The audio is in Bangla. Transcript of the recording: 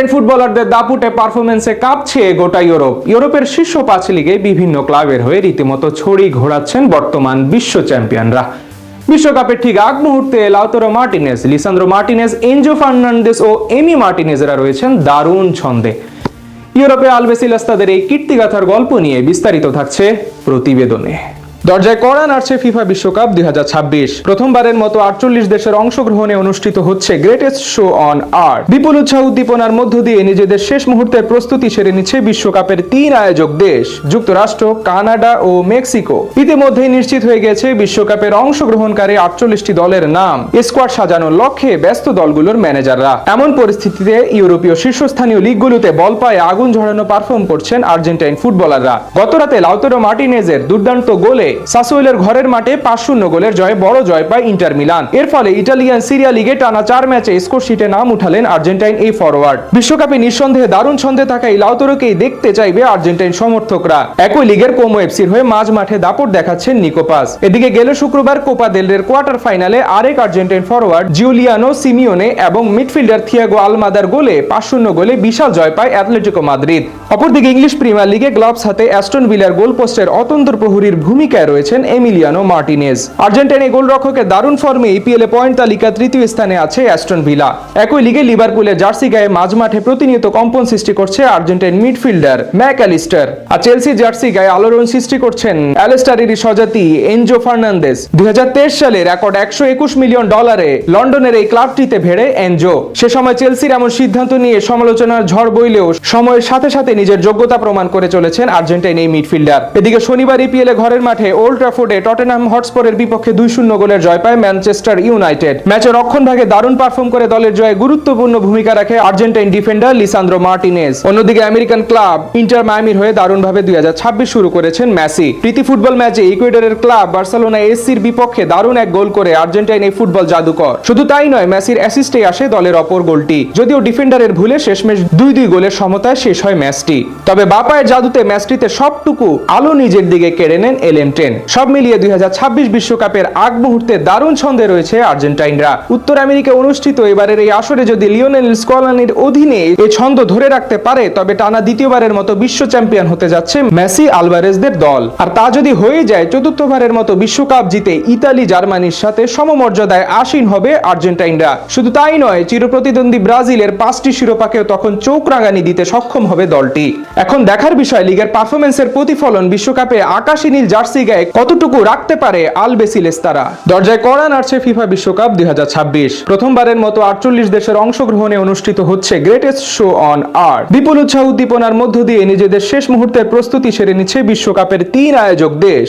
আর্জেন্টাইন ফুটবলারদের দাপুটে পারফরমেন্সে কাঁপছে গোটা ইউরোপের শীর্ষ 5 লিগে বিভিন্ন ক্লাবের হয়ে রীতিমতো ছড়ি ঘোরাচ্ছেন বর্তমান বিশ্ব চ্যাম্পিয়নরা। বিশ্বকাপের ঠিক আগ মুহূর্তে Lautaro Martinez, Lisandro Martinez, Enzo Fernandez ও এমি মার্টিনেজরা রয়েছেন দারুণ ছন্দে। ইউরোপে আলবেসিলাস্তাদের এই কীর্তিগাথার গল্প নিয়ে বিস্তারিত থাকছে প্রতিবেদনে। দরজায় কড়া নাড়ছে ফিফা বিশ্বকাপ 2026। প্রথমবারের মতো 48 দেশের অংশগ্রহণে অনুষ্ঠিত হচ্ছে গ্রেটেস্ট শো অন আর্থ। বিপুল উৎসাহ উদ্দীপনার মধ্য দিয়ে নিজেদের শেষ মুহূর্তের প্রস্তুতি সেরে নিচ্ছে বিশ্বকাপের 3 আয়োজক দেশ যুক্তরাষ্ট্র, কানাডা ও মেক্সিকো। ইতিমধ্যেই নিশ্চিত হয়ে গেছে বিশ্বকাপের অংশগ্রহণকারী 48টি দলের নাম। স্কোয়াড সাজানোর লক্ষ্যে ব্যস্ত দলগুলোর ম্যানেজাররা। এমন পরিস্থিতিতে ইউরোপীয় শীর্ষস্থানীয় লিগগুলোতে বল পায়ে আগুন ঝরানো পারফর্ম করছেন আর্জেন্টাইন ফুটবলাররা। গতরাতে লাউতারো মার্টিনেজের দুর্দান্ত গোলে সাসুয়েলের ঘরের মাঠে 5-0 গোলের জয়ে বড় জয় পায় ইন্টার মিলান। এর ফলে ইটালিয়ান সিরিয়া লিগে টানা 4 ম্যাচে স্কোর শিটে নাম উঠালেন আর্জেন্টাইন এই ফরওয়ার্ড। বিশ্বকাপে নিঃসন্দেহে দারুণ ছন্দে থাকা এই লাউতারোকেই দেখতে চাইবে আর্জেন্টাইন সমর্থকরা। একই লিগের কোমো এফসির হয়ে মাঝ মাঠে দাপট দেখাচ্ছেন নিকো পাস। এদিকে গেল শুক্রবার কোপা দেল রের কোয়ার্টার ফাইনালে আরেক আর্জেন্টাইন ফরওয়ার্ড জিউলিয়ানো সিমিওনে এবং মিডফিল্ডার থিয়াগো আলমাদার গোলে 5-0 গোলে বিশাল জয় পায় অ্যাটলেটিকো মাদ্রিদ। অপরদিকে ইংলিশ প্রিমিয়ার লিগে গ্লাভস হাতে অ্যাস্টন ভিলার গোলপোস্টের অতন্ত্র প্রহরীর ভূমিকায় রয়েছেন এমিলিয়ানো মার্টিনেজ। আর্জেন্টাইন এই গোলরক্ষকের দারুণ ফর্মে ইপিএলে পয়েন্ট তালিকা তৃতীয় স্থানে আছে অ্যাস্টন ভিলা। একই লিগে লিভারপুলের জার্সি গায়ে মাঝ মাঠে প্রতিনিয়ত কম্পন সৃষ্টি করছে আর্জেন্টাইন মিডফিল্ডার ম্যাকঅ্যালিস্টার। আর চেলসি জার্সি গায়ে আলোড়ন সৃষ্টি করছেন অ্যালেস্টারেরই স্বজাতি এনজো ফার্নান্দেজ। 2023 সালে রেকর্ড $121 মিলিয়ন লন্ডনের এই ক্লাবটিতে ভেড়ে এনজো। সে সময় চেলসির এমন সিদ্ধান্ত নিয়ে সমালোচনার ঝড় বইলেও সময়ের সাথে সাথে নিজের যোগ্যতা প্রমাণ করে চলেছেন আর্জেন্টাইন এই মিডফিল্ডার। এদিকে শনিবার ইপিএলে ঘরের মাঠে ওল্ড ট্রাফোর্ডে টটেনহাম হটস্পারের বিপক্ষে 2-0 গোলের জয় পায় ম্যানচেস্টার ইউনাইটেড। ম্যাচের রক্ষণভাগে দারুণ পারফর্ম করে দলের জয়ে গুরুত্বপূর্ণ ভূমিকা রাখে আর্জেন্টাইন ডিফেন্ডার লিসান্দ্রো মার্টিনেজ। অন্যদিকে আমেরিকান ক্লাব ইন্টার মায়ামির হয়ে দারুণভাবে 2026 শুরু করেছেন মেসি। প্রীতি ফুটবল ম্যাচে ইকুয়েডরের ক্লাব বার্সেলোনা এসির বিপক্ষে দারুণ এক গোল করে আর্জেন্টাইন এই ফুটবল জাদুকর। শুধু তাই নয়, মেসির অ্যাসিস্টে আসে দলের অপর গোলটি। যদিও ডিফেন্ডারের ভুলে শেষমেশ 2-2 গোলের সমতায় শেষ হয় ম্যাচটি। তবে বাপায়ের জাদুতে ম্যাচটিতে সবটুকু আলো নিজের দিকে কেড়ে নেন এলেমটেন। সব মিলিয়ে 2026 বিশ্বকাপের আগ মুহূর্তে দারুণ ছন্দে রয়েছে আর্জেন্টাইনরা। উত্তর আমেরিকায় অনুষ্ঠিত এবারের এই আসরে যদি লিওনেল স্কলানির অধীনে এই ছন্দ ধরে রাখতে পারে তবে টানা দ্বিতীয়বারের মতো বিশ্ব চ্যাম্পিয়ন হতে যাচ্ছে মেসি আলভারেজদের দল। আর তা যদি হয়ে যায়, চতুর্থবারের মতো বিশ্বকাপ জিতে ইতালি জার্মানির সাথে সমমর্যাদায় আসীন হবে আর্জেন্টাইনরা। শুধু তাই নয়, চিরপ্রতিদ্বন্দ্বী ব্রাজিলের 5টি শিরোপাকেও তখন চোখ রাঙানি দিতে সক্ষম হবে দলটি। এখন দেখার বিষয় লিগের পারফরমেন্সের প্রতিফলন বিশ্বকাপে আকাশী নীল জার্সি গায়ে কতটুকু রাখতে পারে আলবেসিলেস্তারা। দরজায় কড়া নাড়ছে ফিফা বিশ্বকাপ 2026। প্রথমবারের মতো 48 দেশের অংশগ্রহণে অনুষ্ঠিত হচ্ছে গ্রেটেস্ট শো অন আর্থ। বিপুল উৎসাহ উদ্দীপনার মধ্য দিয়ে নিজেদের শেষ মুহূর্তের প্রস্তুতি সেরে নিচ্ছে বিশ্বকাপের 3 আয়োজক দেশ।